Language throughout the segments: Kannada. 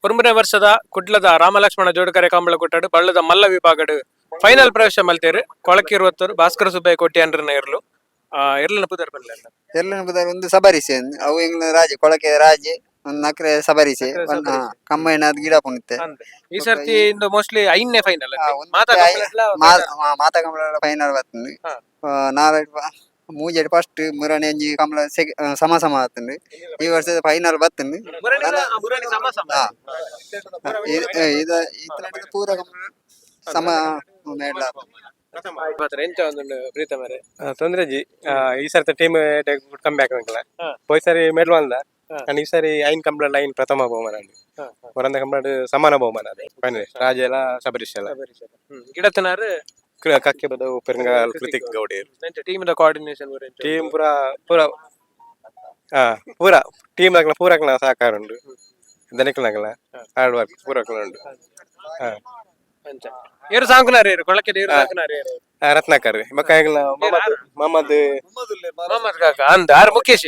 ಒಂಬನೇ ವರ್ಷದ ಕುಡ್ಲದ ರಾಮಲಕ್ಷ್ಮಣ ಜೋಡಕರೆ ಕಂಬಳ ಕೊಟ್ಟಾಡು ಬಳ್ಳದ ಮಲ್ಲ ವಿಭಾಗಡು ಫೈನಲ್ ಪ್ರವೇಶ ಮಲ್ತೇರು ಕೊಳಕಿರುವತ್ತರು ಭಾಸ್ಕರ ಸುಬ್ಬಯ್ಯ ಕೋಟಿ ಅಂಡ್ರನ ಇರ್ಲು ಇರ್ಲಿನ ಪುದರ್ ಬರಲಿಲ್ಲ ಎಲ್ಲ ಬುದಾರ ಒಂದು ಸಬರಿಸೆ ಅವು ಇಂಗ್ಲ ರಾಜಿ ಕೊಳಕೆ ರಾಜಿ ಒಂದು ನಕ್ರೆ ಸಬರಿಸೆ ಕಮ್ಮೈನ ಗಿಡ ಪುಣಿತ್ತೆ ಈ ಸರ್ತಿ ಇಂದು ಮೋಸ್ಟ್ಲಿ ಐದನೇ ಫೈನಲ್ ಮಾತಾ ಕಂಬಳ ಫೈನಲ್ ಬರ್ತಂದು ನಾಲ್ಕು ಮೂಜೆಡ್ ಫಸ್ಟ್ ಮುರಣಿ ಅಂಜಿ ಕಂಬಳ ಸಮ ಸಮ ಆತಂದು ಈ ವರ್ಷದ ಫೈನಲ್ ಬರ್ತಂದು ಪೂರ ಕಂಬಳ ಸಮ ಮೇಡ್ಲ ಎಂಚ ಒಂದು ಪ್ರೀತಮರೆ ತೊಂದ್ರೆಜಿ ಈ ಸರ್ತಿ ಟೀಮ್ ಕಮ್ ಬ್ಯಾಕ್ ಅಂಕಲ ಹೋಯ್ ಸಾರಿ ಮೆಡಲ್ ಬಂದ ಅಂಡ್ ಈ ಸಾರಿ ಐನ್ ಕಂಪ್ಲೇಂಟ್ ಐನ್ ಪ್ರಥಮ ಬಹುಮಾನ ಹೊರಂದ ಕಂಪ್ಲೇಂಟ್ ಸಮಾನ ಬಹುಮಾನ ಫೈನಲ್ ರಾಜ ಎಲ್ಲ ಸಬರೀಶ್ ಎಲ್ಲ ಗಿಡತನಾರು ಕಕ್ಕೆ ಬದ ಪೆರಂಗಾಲ್ ಕೃತಿಕ್ ಗೌಡಿ ಟೀಮ್ ಕೋಆರ್ಡಿನೇಷನ್ ಟೀಮ್ ಪೂರ ಪೂರ ಪೂರ ಟೀಮ್ ದಾಖಲ ಪೂರಕ್ಲ ಸಹಕಾರ ಉಂಟು ದನಿಕಲ್ನಾಗಲ ಹಾರ್ಡ್ ವರ್ಕ್ ಪೂರಕ್ಲ ಉಂಟು ಏರು ಸಾಂಕುನಾರಿ ಕೊಳಕೆ ಏರು ಸಾಂಕುನಾರಿ ರತ್ನಾಕರ್ ಬಕ್ಕ ಮೊಹಮ್ಮದ್ ಕಾಕ ಅಂದ ಆರ್ ಮುಖೇಶ್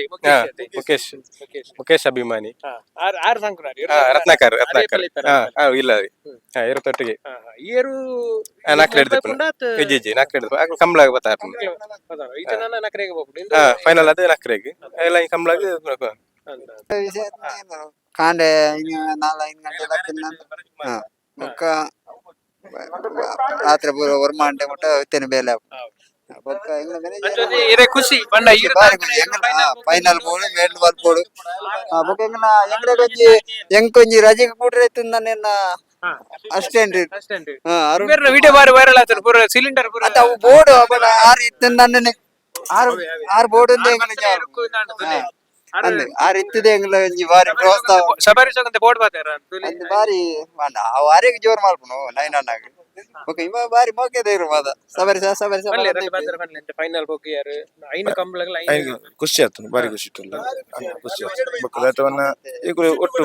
ಮುಖೇಶ್ ಅಭಿಮಾನಿ ಆರ್ ಸಾಂಕುನಾರಿ ರತ್ನಾಕರ್ ಇಲ್ಲ ರೀ ತೊಟ್ಟಿಗೆ ಏರು ನಾಲ್ಕು ಹಿಡಿದು ನಾಲ್ಕು ಹಿಡಿದು ಕಂಬಳ ಬತ್ತಾರ ಫೈನಲ್ ಅದು ನಕ್ರೆಗೆ ಎಲ್ಲ ಈ ಕಂಬಳಾಗ ಕಾಂಡೆ 4-5 ಗಂಟೆ ಬೊಕ್ಕ ರಾತ್ರಿ ಪೂರ ಒರ್ಮಾಂಡೆ ಮುಟ್ಟ ಇತ್ತೇನೆ ಬೇಲೆ ಖುಷಿ ಫೈನಲ್ ಬೋಡು ಮೇಲ್ ಬರ್ಬೋಡು ಬೊಕ್ಕ ಎಂಗ್ಲಗೊಂಜಿ ಎಂಕೊಂಜಿ ರಜೆಗೆ ಕೂಡ್ರೆ ತಿಂದ ಅಷ್ಟೇನ್ರಿ ವಿಡಿಯೋ ಬಾರಿ ವೈರಲ್ ಆಯ್ತು ಪೂರ ಸಿಲಿಂಡರ್ ಅವು ಬೋರ್ಡ್ ಆರು ಇತ್ತಂದ ಆರು ಬೋರ್ಡ್ ಆರು ಇತ್ತಿದೆ ಎಂಗ್ಲಗೊಂಜಿ ಬಾರಿ ಪ್ರೋತ್ಸಾಹ ಸಬರಿ ಸೋಗಂತ ಬೋರ್ಡ್ ಬಾತಾರ ಬಾರಿ ಅವು ಆರಿಗೆ ಜೋರ್ ಮಾಡ್ಪುನು ನೈನಾಗ ಓಕೆ ಇವ ಬಾರಿ ಮೋಕೆದ ಇರು ಮಾದ ಸಬರಿ ಫೈನಲ್ ಹೋಗಿ ಯಾರು ಐನು ಕಂಬಳಗಳ ಖುಷಿ ಆಯ್ತು ಬಾರಿ ಖುಷಿ ಇತ್ತು ಖುಷಿ ಆಯ್ತು ಈಗ ಒಟ್ಟು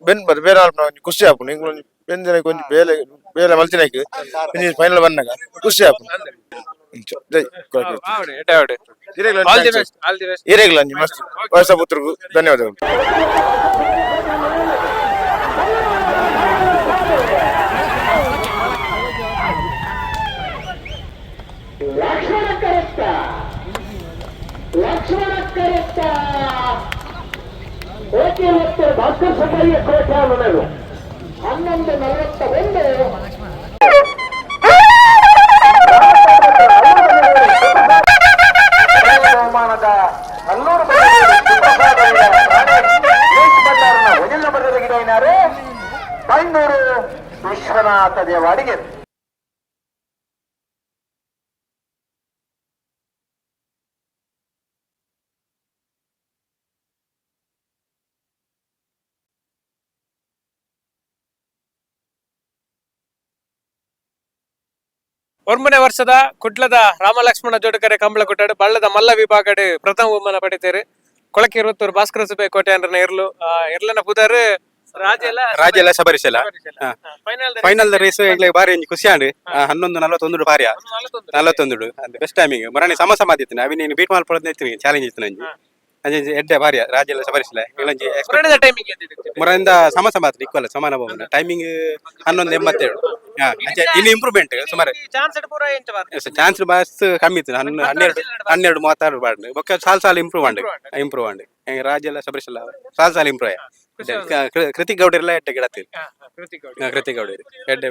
ಬೆನ್ ಬದ ಬೇರೆ ಖುಷಿ ಆಪುನು ಈಗ ಬೆಂದಿನ ಕೊಂಚ ಬೇಲೆ ಬೇಲೆ ಮಲ್ತಿನಕ್ಕೆ ಫೈನಲ್ ಬಂದಾಗ ಖುಷಿ ಆಪುನು ಇರೇಗ್ಲ ಮಸ್ತ್ ಹೊಸ ಪುತ್ರಗೂ ಧನ್ಯವಾದಗಳು. ಭಾಸ್ಕರ ಸುಬ್ಬಯ್ಯ ಕೋಟೆ ಮನೆಗಳು 11:41 ಬಹುಮಾನದ ಕಲ್ಲೂರು ಒಜಲ್ಲ ಬರೆದ ಗಿಡ ಏನಾರೆ ಬೈಂದೂರು ವಿಶ್ವನಾಥ ದೇವಾಡಿಗೆ ಒಂಬನೇ ವರ್ಷದ ಕುಡ್ಲದ ರಾಮಲಕ್ಷ್ಮಣ ಜೋಡಕರೆ ಕಂಬಳ ಕೊಟ್ಟಾಡು ಬಳ್ಳದ ಮಲ್ಲ ವಿಭಾಗಡು ಪ್ರಥಮ ಬಹುಮಾನ ಪಡಿತೇರು ಕೊಳಕೆ ಇರುವತ್ತೂರು ಭಾಸ್ಕರ ಸುಬ್ಬಯ್ಯ ಕೋಟೆ ಅಂಡ್ರನ ಇರ್ಲು ಇರ್ಲನ ಪುದರ್ ರಾಜ ಎಲ್ಲ ಸಬರೀಶ್ ಎಲ್ಲ ಫೈನಲ್ ರೇಸ್ ಬಾರಿ ಖುಷಿ ಆಂಡ್ 11:41 ಬಾರಿಯ 41 ಬೆಸ್ಟ್ ಟೈಮಿಂಗ್ ಮರಣಿ ಸಮ ಸಮ ಆದಿತ್ತು ಅವಿ ನೀನು ಬೀಟ್ ಮಾಡ್ಕೊಳ್ಳೋದು ಇತ್ತು ಚಾಲೆಂಜ್ ಇತ್ತು ನಂಜಿ ಅಂಜಿ ಎಡ್ಡೆ ಬಾರಿಯ ರಾಜ ಎಲ್ಲ ಸಬರೀಶ್ ಇಲ್ಲಂಜಿ ಮುರಣಿಂದ ಸಮ ಸಮ ಆಯ್ತು ಇಕ್ವಲ್ಲ ಸಮಾನ ಬಹುಮಾನ ಟೈಮಿಂಗ್ 11:87 ಇಲ್ಲಿ ಇಂಪ್ರೂವ್ಮೆಂಟ್ ಸುಮಾರು ಚಾನ್ಸ್ ಬಸ್ ಕಮ್ಮಿ ಇತ್ತು 12:36 ಬಾಡ್ ಬೊಕ್ಕ ಸಾಲ್ ಇಂಪ್ರೂವ್ ಆಂಡ್ ರಾಜ ಎಲ್ಲ ಸಬರೀಶ್ ಎಲ್ಲ ಸಾಲ್ ಇಂಪ್ರೂವ್ ಕೃತಿಕ್ ಗೌಡ ಎಲ್ಲ ಎಡ್ಡೆ ಗಿಡತ್ತೀರಿ ಕೃತಿಕ್ ಗೌಡ ಎಡ್ಡೆ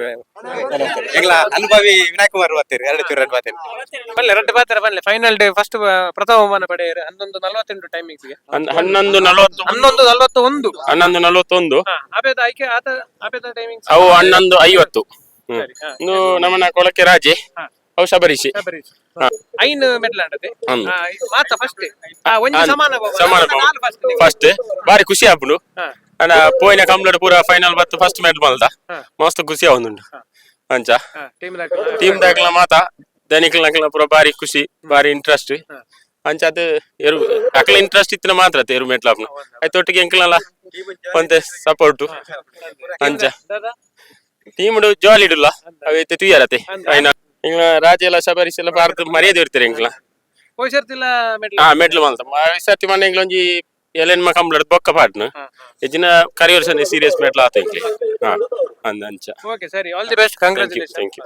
ಎಂಗ್ಲ ಅನುಭವಿ ವಿನಾಯಕ್ ಕುಮಾರ್ ಬರ್ತೀರಿ 2 ಬಾತೀರಿ ಬಲ್ಲೆ ರೆಡ್ ಬಾತರ ಬಲ್ಲೆ ಫೈನಲ್ ಡೇ ಫಸ್ಟ್ ಪ್ರಥಮ ಬಹುಮಾನ ಪಡೆಯರು 11:48 ಟೈಮಿಂಗ್ಸ್ ಗೆ 11:41 ಆಪೇದ ಆಯ್ಕೆ ಆಪೇದ ಟೈಮಿಂಗ್ಸ್ ಅವು 11:50 ಇನ್ನು ನಮ್ಮನ ಕೊಳಕೆ ರಾಜೆ ಅವು ಸಬರೀಶಿ ಐನು ಮೆಡಲ್ ಆಡದೆ ಮಾತ ಫಸ್ಟ್ ಫಸ್ಟ್ ಬಾರಿ ಖುಷಿ ಆಪುಂಡು ಅಣ್ಣ ಪೋಯಿನ ಕಂಪ್ಲೀಟ್ ಪೂರ ಫೈನಲ್ ಬತ್ತು ಫಸ್ಟ್ ಮೆಡಲ್ ಮಲ್ದ ಮಸ್ತ್ ಖುಷಿ ಆವೊಂದುಂಡು ಅಂಚ ಟೀಮ್ ದಾಖಲ ಮಾತ ದನಿಕಲ್ನಕಲ್ನ ಪೂರ ಬಾರಿ ಖುಷಿ ಬಾರಿ ಇಂಟ್ರೆಸ್ಟ್ ಅಂಚ ಅದು ಎರು ಅಕಲ ಇಂಟ್ರೆಸ್ಟ್ ಇತ್ತಿನ ಮಾತ್ರ ಎರು ಮೆಟ್ಲ ಆಪುನ ಆಯ್ತು ಒಟ್ಟಿಗೆ ಎಂಕಲ್ನಲ್ಲ ಒಂತೆ ಸಪೋರ್ಟು ಅಂಚ ಟೀಮ್ ಜಾಲಿ ಇಡಲ್ಲ ಅವೈತೆ ತುಯ್ಯಾರತೆ ಫೈನಲ್ ಇಂಗ್ಲ ರಾಜ ಎಲ್ಲ ಸಬರೀಶ್ ಎಲ್ಲ ಭಾರತ ಮರ್ಯಾದೆ ಇರ್ತಾರೆ ಇಂಗ್ಲ ಮೆಡ್ಲ್ ಮಲ್ತ ಸರ್ತಿ ಮನೆ ಇಂಗ್ಲ ಒಂಜಿ ಎಲೆನ್ ಕಂಪ್ಲೀಟ್ ಬೊಕ್ಕ ಪಾಡ್ನು ಹೆಚ್ಚಿನ ಕರಿ ವರ್ಷ ಸೀರಿಯಸ್ ಮ್ಯಾಟ್ಲ ಆತ ಅಂಚ ಓಕೆ ಸರಿ all the best congratulation thank you